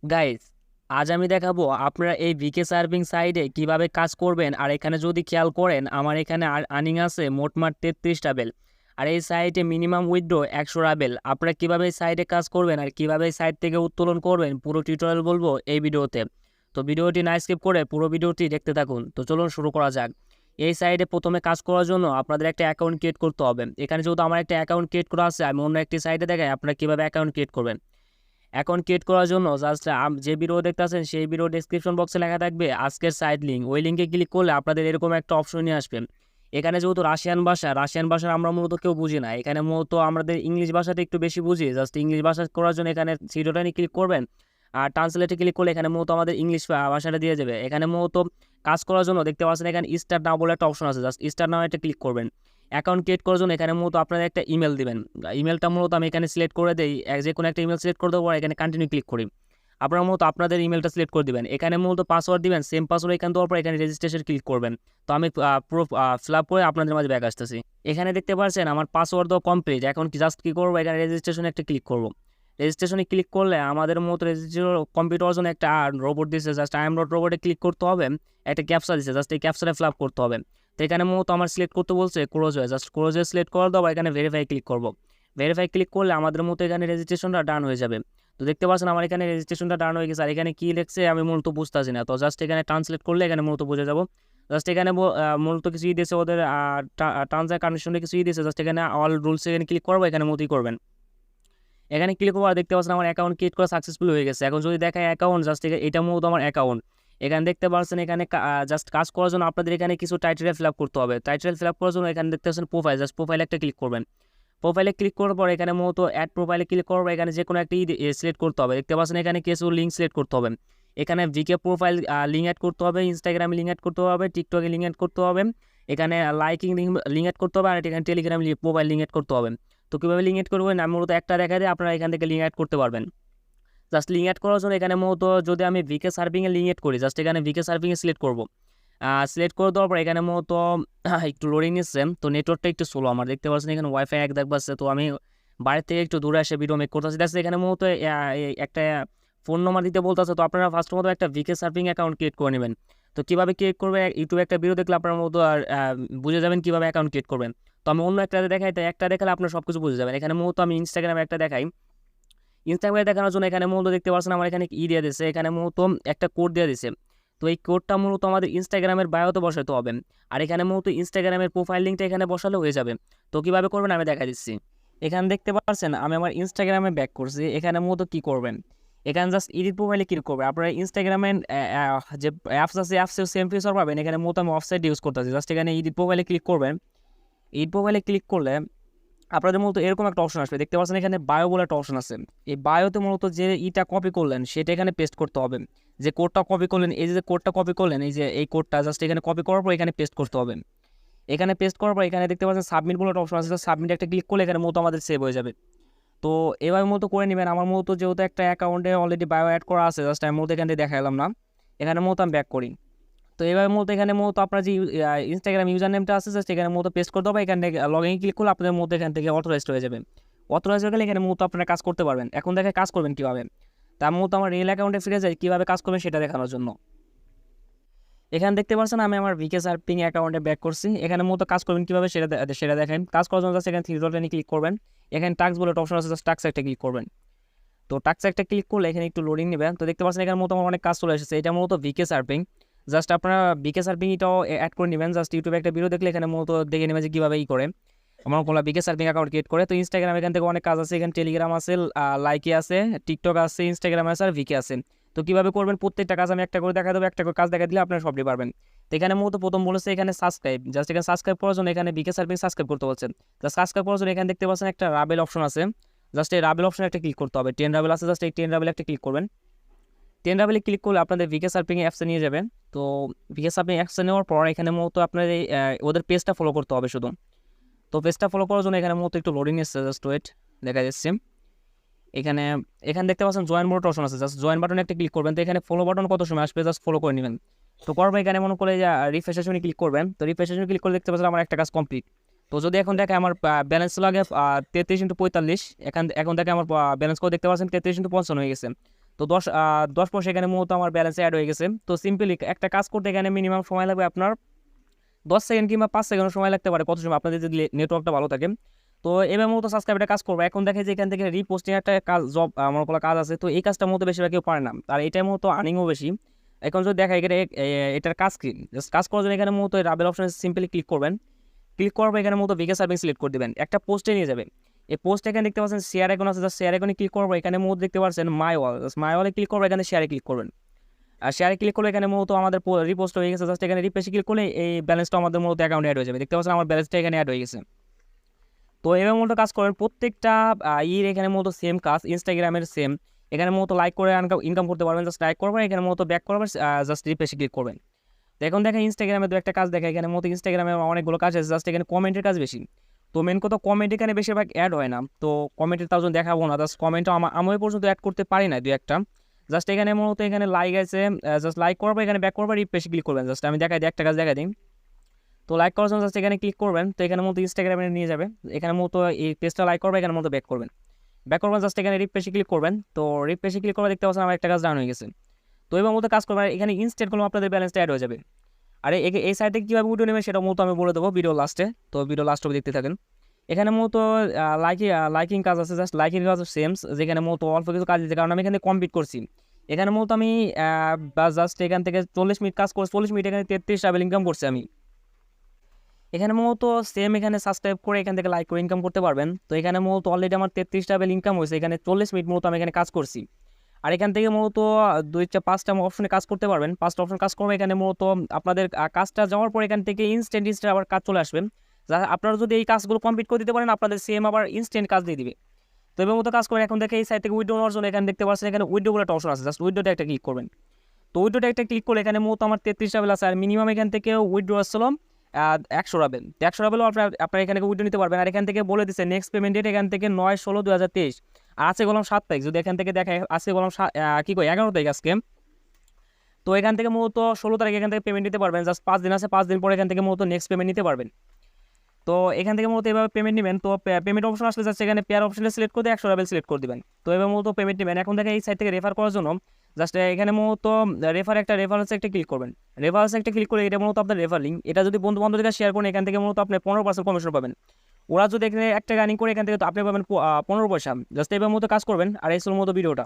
Guys, আজ আমি দেখাবো আপনারা এই ভিকে সার্ভিং সাইটে কিভাবে কাজ করবেন। আর এখানে যদি খেয়াল করেন, আমার এখানে আর্নিং আছে মোটমাট 33 রাবেল। আর এই সাইটে মিনিমাম উইথড্র 100 রাবেল। আপনারা কিভাবে এই সাইটে কাজ করবেন আর কিভাবে এই সাইট থেকে উত্তোলন করবেন পুরো টিউটোরিয়াল বলবো এই ভিডিওতে। তো ভিডিওটি না স্কিপ করে পুরো ভিডিওটি দেখতে থাকুন। তো চলুন শুরু করা যাক। এই সাইটে প্রথমে কাজ করার জন্য আপনাদের একটা অ্যাকাউন্ট ক্রিয়েট করতে হবে। এখানে যেহেতু আমার একটা অ্যাকাউন্ট ক্রিয়েট করা আছে, আমি অন্য একটি সাইটে দেখাই আপনারা কিভাবে অ্যাকাউন্ট ক্রিয়েট করবেন। অ্যাকাউন্ট ক্রিয়েট করার জন্য জাস্ট যে ভিডিও দেখতেছেন সেই ভিডিও ডেসক্রিপশন বক্সে লেখা থাকবে আজকের সাইট লিঙ্ক। ওই লিঙ্কে ক্লিক করলে আপনাদের এরকম একটা অপশন নিয়ে আসবে। এখানে যেহেতু রাশিয়ান ভাষা আমরা মূলত কেউ বুঝি না, এখানে মূলত আমাদের ইংলিশ ভাষাটা একটু বেশি বুঝি। জাস্ট ইংলিশ ভাষা করার জন্য এখানে সিডোটা নিয়ে ক্লিক করবেন। আর ট্রান্সলেটে ক্লিক করলে এখানে মূলত আমাদের ইংলিশ ভাষাটা দিয়ে যাবে। এখানে মূলত কাজ করার জন্য দেখতে পাচ্ছেন এখানে স্টার্ট নাও বলে একটা অপশন আছে, জাস্ট স্টার্ট নাও এটা ক্লিক করবেন। অ্যাকাউন্ট ক্রিয়েট করার জন্য এখানে মূলত আপনারা একটা ইমেল দিবেন। ইমেলটা মূলত আমি এখানে সিলেক্ট করে দিই, যে কোনো একটা ইমেল সিলেক্ট করে দেবো, এখানে কন্টিনিউ ক্লিক করি। আপনারা মূলত আপনাদের ইমেলটা সিলেক্ট করে দিবেন। এখানে মূলত পাসওয়ার্ড দিবেন, সেম পাসওয়ার্ড এখানে দেওয়ার পর এখানে রেজিস্ট্রেশন ক্লিক করবেন। তো আমি পুরো ফিল আপ করে আপনাদের মাঝে ব্যাক আসতেছি। এখানে দেখতে পাচ্ছেন আমার পাসওয়ার্ড দেওয়া কমপ্লিট। এখন জাস্ট কী করবো, এখানে রেজিস্ট্রেশনে একটা ক্লিক করবো। রেজিস্ট্রেশনে ক্লিক করলে আমাদের মতো রেজিস্ট্রেশন কমপ্লিট হওয়ার জন্য একটা রোবট দিচ্ছে, জাস্ট আই এম ডট রোবটে ক্লিক করতে হবে। একটা ক্যাপচা দিচ্ছে, জাস্ট এই ক্যাপচাটা ফিল আপ করতে হবে। তো এখানে মূলত আমার সিলেক্ট করতে বলছে ক্লোজ হয়ে, জাস্ট ক্লোজ হয়ে সিলেক্ট করার দেবো। এখানে ভেরিফাই ক্লিক করবো। ভেরিফাই ক্লিক করলে আমাদের মতো এখানে রেজিস্ট্রেশনটা ডান হয়ে যাবে। তো দেখতে পাচ্ছেন আমার এখানে রেজিস্ট্রেশনটা ডান হয়ে গেছে। আর এখানে কী লিখছে আমি মূলত বুঝতেছি না, তো জাস্ট এখানে ট্রান্সলেট করলে এখানে মূলত বুঝে যাবো। জাস্ট এখানে মূলত কিছুই দিয়েছে ওদের টার্মস অ্যান্ড কন্ডিশনে কিছুই দিয়েছে, জাস্ট এখানে অল রুলস এখানে ক্লিক করবো, এখানে মতোই করবেন। এখানে ক্লিক করার দেখতে পাচ্ছেন আমার অ্যাকাউন্ট ক্রিয়েট করা সাকসেসফুল হয়ে গেছে। এখন যদি দেখায় অ্যাকাউন্ট, জাস্ট এটা মূলত আমার অ্যাকাউন্ট। এখানে দেখতে পাচ্ছেন এখানে জাস্ট কাজ করার জন্য আপনাদের এখানে কিছু টাইটেল ফিল আপ করতে হবে। টাইটেল ফিল আপ করার জন্য এখানে দেখতে পাচ্ছেন প্রোফাইল, জাস্ট প্রোফাইলে একটা ক্লিক করবেন। প্রোফাইলে ক্লিক করার পর এখানে মূলত অ্যাড প্রোফাইলে ক্লিক করার পর এখানে যে কোনো একটি সিলেক্ট করতে হবে। দেখতে পাচ্ছেন এখানে কিছু লিঙ্ক সিলেক্ট করতে হবে। এখানে ভিকে প্রোফাইল লিঙ্ক অ্যাড করতে হবে, ইনস্টাগ্রামে লিঙ্ক অ্যাড করতে হবে, টিকটকে লিঙ্ক অ্যাড করতে হবে, এখানে লাইকিং লিঙ্ক অ্যাড করতে হবে, আর এখানে টেলিগ্রাম প্রোফাইল লিঙ্ক অ্যাড করতে হবে। তো কীভাবে লিঙ্ক অ্যাড করবেন, আমি মূলত একটা দেখা দিয়ে আপনারা এখান থেকে লিঙ্ক অ্যাড করতে পারবেন। জাস্ট লিঙ্ক অ্যাড করার জন্য এখানে মূলত যদি আমি ভিকে সার্ভিংয়ে লিঙ্ক অ্যাড করি, জাস্ট এখানে ভিকে সার্ভিংয়ে সিলেক্ট করবো। সিলেক্ট করে দেওয়ার পর এখানে মূলত একটু লোডিং নিচ্ছে, তো নেটওয়ার্কটা একটু স্লো আমার। দেখতে পাচ্ছেন এখানে ওয়াইফাই এক দেখবাচ্ছে, তো আমি বাড়ির থেকে একটু দূরে এসে ভিডিও মেক করতেছি। দেখছি এখানে মূলত একটা ফোন নম্বর দিতে বলতেছে। তো আপনারা ফার্স্ট মতো একটা ভিকে সার্ভিং অ্যাকাউন্ট ক্রিয়েট করে নেবেন। তো কীভাবে ক্রিয়েট করবে, ইউটিউবে একটা ভিডিও দেখলে আপনার মতো আর বুঝে যাবেন কীভাবে অ্যাকাউন্ট ক্রিয়েট করবেন। তো আমি অন্য একটা দেখাই, তাই একটা দেখালে আপনার সব কিছু বুঝে যাবেন। এখানে মূলত আমি ইনস্টাগ্রামে একটা দেখাই। ইনস্টাগ্রামে দেখানোর জন্য এখানে মূলত দেখতে পাচ্ছেন আমার এখানে দিয়ে দিয়েছে, এখানে মূলত একটা কোড দিয়ে দিয়েছে। তো এই কোডটা মূলত আমাদের ইনস্টাগ্রামের বায়োতে বসাতে হবে। আর এখানে মূলত ইনস্টাগ্রামের প্রোফাইল লিঙ্কটা এখানে বসালে হয়ে যাবে। তো কীভাবে করবেন আমি দেখা দিচ্ছি। এখানে দেখতে পাচ্ছেন আমি আমার ইনস্টাগ্রামে ব্যাক করছি। এখানে মূলত কী করবেন, এখানে জাস্ট এডিট প্রোফাইলে ক্লিক করবে। আপনারা ইনস্টাগ্রামের যে অ্যাপস আছে, অ্যাপসেও সেম ফিচার পাবেন। এখানে মূলত আমি অফসাইট ইউজ করতেছি, জাস্ট এখানে এডিট প্রোফাইলে ক্লিক করবেন। এডিট প্রোফাইলে ক্লিক করলে আপনাদের মূলত এরকম একটা অপশন আসবে। দেখতে পাচ্ছেন এখানে বায়ো বলে একটা অপশন আছে। এই বায়োতে মূলত যে কপি করলেন সেটা এখানে পেস্ট করতে হবে। যে কোডটা কপি করলেন, এই যে কোডটা কপি করলেন, এই যে এই কোডটা জাস্ট এখানে কপি করার পর এখানে পেস্ট করতে হবে। এখানে পেস্ট করার পর এখানে দেখতে পাচ্ছেন সাবমিট বলে একটা অপশন আছে, সাবমিট একটা ক্লিক করলে এখানে মূলত আমাদের সেভ হয়ে যাবে। তো এভাবে মূলত করে নেবেন। আমার মূলত যেহেতু একটা অ্যাকাউন্টে অলরেডি বায়ো অ্যাড করা আছে, জাস্ট আমি মূলত এখান থেকে দেখালাম না। এখানে মূলত আমি ব্যাক করি। তো এভাবে মূলত এখানে মূলত আপনার যে ইনস্টাগ্রাম ইউজার নেমটা আছে, জাস্ট এখানে মূলত পেস্ট করতে হবে। এখান থেকে লগ ইন ক্লিক করলে আপনাদের মধ্যে এখান থেকে অথরাইজড হয়ে যাবে। অথরাইজ হয়ে গেলে এখানে মূলত আপনারা কাজ করতে পারবেন। এখন দেখে কাজ করবেন কীভাবে, তার মূলত আমার রিয়েল অ্যাকাউন্টে ফিরে যায় কীভাবে কাজ করবেন সেটা দেখানোর জন্য। এখানে দেখতে পাচ্ছেন আমি আমার ভিকে সার্ভিং অ্যাকাউন্টে ব্যাক করছি। এখানে মূলত কাজ করবেন কীভাবে সেটা দেখেন। কাজ করার জন্য জাস্ট এখানে থ্রি ডটে ক্লিক করবেন। এখানে টাস্ক বলে একটা অপশন আছে, জাস্ট টাস্ক একটা ক্লিক করবেন। তো টাস্ক একটা ক্লিক করলে এখানে একটু লোডিং নেবেন। তো দেখতে পাচ্ছেন এখানে মূলত আমার অনেক কাজ চলে এসেছে। এটা মূলত ভিকে সার্ভিং, জাস্ট আপনারা ভিকে সার্ভিং এটাও অ্যাড করে নেবেন। জাস্ট ইউটিউবে একটা ভিডিও দেখলে এখানে মূলত দেখে নেবেন যে কীভাবে করে আমার কোনো ভিকে সার্ভিং অ্যাকাউন্ট ক্রিয়েট করে। তো ইনস্টাগ্রাম এখান থেকে অনেক কাজ আছে, এখানে টেলিগ্রাম আছে, লাইকি আছে, টিকটক আছে, ইনস্টাগ্রাম আছে, আর ভিকে আছে। তো কীভাবে করবেন প্রত্যেকটা কাজ আমি একটা করে দেখা দেবো, একটা করে কাজ দেখা দিলে আপনারা সবই পারবেন। তো এখানে মূলত প্রথম বলেছে এখানে সাবস্ক্রাইব, জাস্ট এখানে সাবস্ক্রাইব করার জন্য এখানে ভিকে সার্ভিং সাবস্ক্রাইব করতে বলছেন। জাস্ট সাবস্ক্রাইব করার জন্য এখানে দেখতে পাচ্ছেন একটা রাবেল অপশন আছে, জাস্ট এই রাবেল অপশনে একটা ক্লিক করতে হবে। 10 রাবেল আছে, জাস্ট এই 10 রাবেল একটা ক্লিক করবেন। 10 রাবেলে ক্লিক করলে আপনাদের ভিকে সার্ভিং অ্যাপসে নিয়ে যাবেন। তো ভিকে সার্ভিং অ্যাপসে নেওয়ার পর এখানে মূলত আপনার এই ওদের পেজটা ফলো করতে হবে শুধু। তো পেজটা ফলো করার জন্য এখানে মূলত একটু লোডিং এসছে, জাস্ট ওয়েট, দেখা যাচ্ছে। এখানে এখানে দেখতে পাচ্ছেন জয়েন বাটন অপশন আছে, জাস্ট জয়েন বাটনে একটা ক্লিক করবেন। তো এখানে ফলো বাটন কত সময় আসবে জাস্ট ফলো করে নেবেন। তো করবো এখানে মনে করে যে রিফ্রেশনে ক্লিক করবেন। তো রিফ্রেশনে ক্লিক করলে দেখতে পাচ্ছেন আমার একটা কাজ কমপ্লিট। তো যদি এখন দেখে আমার ব্যালেন্স লাগে 33 × 45, এখন দেখে আমার ব্যালেন্স করে দেখতে পাচ্ছেন 33 × 55 হয়ে গেছে। তো 10% এখানে মূলত আমার ব্যালেন্সে অ্যাড হয়ে গেছে। তো সিম্পলি একটা কাজ করতে এখানে মিনিমাম সময় লাগবে আপনার 10 সেকেন্ড কিংবা 5 সেকেন্ড সময় লাগতে পারে, কত সময় আপনাদের যদি নেটওয়ার্কটা ভালো থাকে। তো এবার মূলত সাবস্ক্রাইবারটা কাজ করবো। এখন দেখে যে এখান থেকে রিপোস্টিং একটা কাজ জব আমার কোনো কাজ আছে, তো এই কাজটা মতো বেশিরভাগ কেউ পারে না, আর এটাই মূলত আর্নিংও বেশি। এখন যদি দেখা এখানে এটার কাজ কি, জাস্ট কাজ করার জন্য এখানে মূলত রাবেল অপশনে সিম্পলি ক্লিক করবেন। ক্লিক করার পর এখানে মূলত ভিকে সার্ভিং সিলেক্ট করে দেবেন, একটা পোস্টে নিয়ে যাবে। এই পোস্ট এখানে দেখতে পাচ্ছেন শেয়ার আইকন আছে, জাস্ট শেয়ার আইকনে ক্লিক করবো। এখানে মূলত দেখতে পাচ্ছেন মাই ওয়ালে ক্লিক করবো, এখানে শেয়ারে ক্লিক করবেন। আর শেয়ারে ক্লিক করলে এখানে মূলত আমাদের রিপোস্ট হয়ে গেছে, জাস্ট এখানে রিফ্রেশে ক্লিক করলে এই ব্যালেন্সটা আমাদের মূলত অ্যাকাউন্টে অ্যাড হয়ে যাবে। দেখতে পাচ্ছেন আমার ব্যালেন্সটা এখানে অ্যাড হয়ে গেছে। তো এবার মূলত কাজ করেন প্রত্যেকটা এখানে মূলত সেম কাজ, ইনস্টাগ্রামের সেম। এখানে মূলত লাইক করে ইনকাম করতে পারবেন, জাস্ট লাইক করবেন, এখানে মূলত ব্যাক করবেন, জাস্ট রিফ্রেশে ক্লিক করবেন। তো এখন দেখেন ইনস্টাগ্রামে 2-একটা কাজ দেখে, এখানে মতো ইনস্টাগ্রামে অনেকগুলো কাজ আছে, জাস্ট এখানে কমেন্টের কাজ বেশি। তো মেন কথা কমেন্ট এখানে বেশিরভাগ অ্যাড হয় না, তো কমেন্টের তার জন্য দেখাবো না, জাস্ট কমেন্টও আমি পর্যন্ত অ্যাড করতে পারি না 2-একটা। জাস্ট এখানে মূলত এখানে লাইক আছে, জাস্ট লাইক করবো, এখানে ব্যাক করবো, রিফ্রেশে ক্লিক করবেন। জাস্ট আমি দেখাই দিই, একটা কাজ দেখাই দিই। তো লাইক করার জন্য জাস্ট এখানে ক্লিক করবেন, তো এখানে মতো ইনস্টাগ্রামে নিয়ে যাবে। এখানে মতো এই পেজটা লাইক করবে, এখানে মতো ব্যাক করবেন। ব্যাক করবেন, জাস্ট এখানে রিফ্রেশে ক্লিক করবেন। তো রিফ্রেশে ক্লিক করে দেখতে পাচ্ছেন আমার একটা কাজ ডাউন হয়ে গেছে। তো এবার মতো কাজ করবেন, এখানে ইনস্ট্যান্ট করলে আপনাদের ব্যালেন্সটা অ্যাড হয়ে যাবে। আর এই সাইট থেকে কীভাবে উঠে নেবেন সেটা মূলত আমি বলে দেবো ভিডিও লাস্টে, তো ভিডিও লাস্ট অবধি দেখতে থাকেন। এখানে মূলত লাইকিং কাজ আছে, জাস্ট লাইকিং কাজ সেমস, যেখানে মূলত অল্প কিছু কাজ দিচ্ছে, কারণ আমি এখানে কমপ্লিট করছি। এখানে মূলত আমি জাস্ট এখান থেকে 40 মিনিট কাজ করছি, 40 মিনিট এখানে 33 টাকা ইনকাম করছি আমি। এখানে মূলত সেম এখানে সাবস্ক্রাইব করে এখান থেকে লাইক করে ইনকাম করতে পারবেন। তো এখানে মূলত অলরেডি আমার 33 টাকা ইনকাম হয়েছে, এখানে 40 মিনিট মূলত আমি এখানে কাজ করছি। আর এখান থেকে মূলত 2-5টা অপশনে কাজ করতে পারবেন, 5টা অপশন কাজ করবে। এখানে মূলত আপনাদের কাজটা যাওয়ার পর এখান থেকে ইনস্ট্যান্ট আবার কাজ চলে আসবেন। যা আপনারা যদি এই কাজগুলো কমপ্লিট করে দিতে পারেন, আপনাদের সেম আবার ইনস্ট্যান্ট কাজ দিয়ে দিবে। তো এবার মতো কাজ করেন। এখন দেখে এই সাইড থেকে উইড্রো নেওয়ার জন্য এখানে দেখতে পাচ্ছেন এখানে উইড্রো বলে একটা অপশন আছে, জাস্ট উইড্রোটা একটা ক্লিক করবেন। তো উইড্রোটা একটা ক্লিক করলে এখানে মূলত আমার 33 টাকা আছে, আর মিনিমাম এখান থেকে উইড্রো আসছিলাম 100 রাবেল। 100 রাবেলও আপনারা এখানে উইড্রো নিতে পারবেন। আর এখান থেকে বলে দিচ্ছে নেক্সট পেমেন্ট ডেট এখান থেকে 9/16/2023, আর আছে গেলাম 7 তারিখ। যদি এখান থেকে দেখায় আছে গেলাম 11 তারিখ আজকে। তো এখান থেকে মূলত 16 তারিখ এখান থেকে পেমেন্ট নিতে পারবেন, জাস্ট 5 দিন আছে, 5 দিন পরে এখান থেকে মূলত নেক্সট পেমেন্ট নিতে পারবেন। তো এখান থেকে মূলত এভাবে পেমেন্ট নেবেন। তো পেমেন্ট অপশন আসলে যাচ্ছে এখানে পেয়ার অপশনে সিলেক্ট করে 100 রাবেল সিলেক্ট করে দেবেন। তো এবার মূলত পেমেন্ট নেবেন। এখন দেখেন এই সাইট থেকে রেফার করার জন্য জাস্ট এখানে মূলত রেফারেন্সে একটা ক্লিক করবেন। রেফারেন্সে একটা ক্লিক করে এটা মূলত আপনার রেফার লিঙ্ক, এটা যদি বন্ধু বান্ধবদের শেয়ার করেন এখান থেকে মূলত আপনি 15% কমিশন পাবেন। ওরা যদি এখানে 1 টাকা আর্নিং করে এখান থেকে তো আপনি পাবেন 15 পয়সা। জাস্ট এবার মতো কাজ করবেন। আর এই ছিল মতো ভিডিওটা।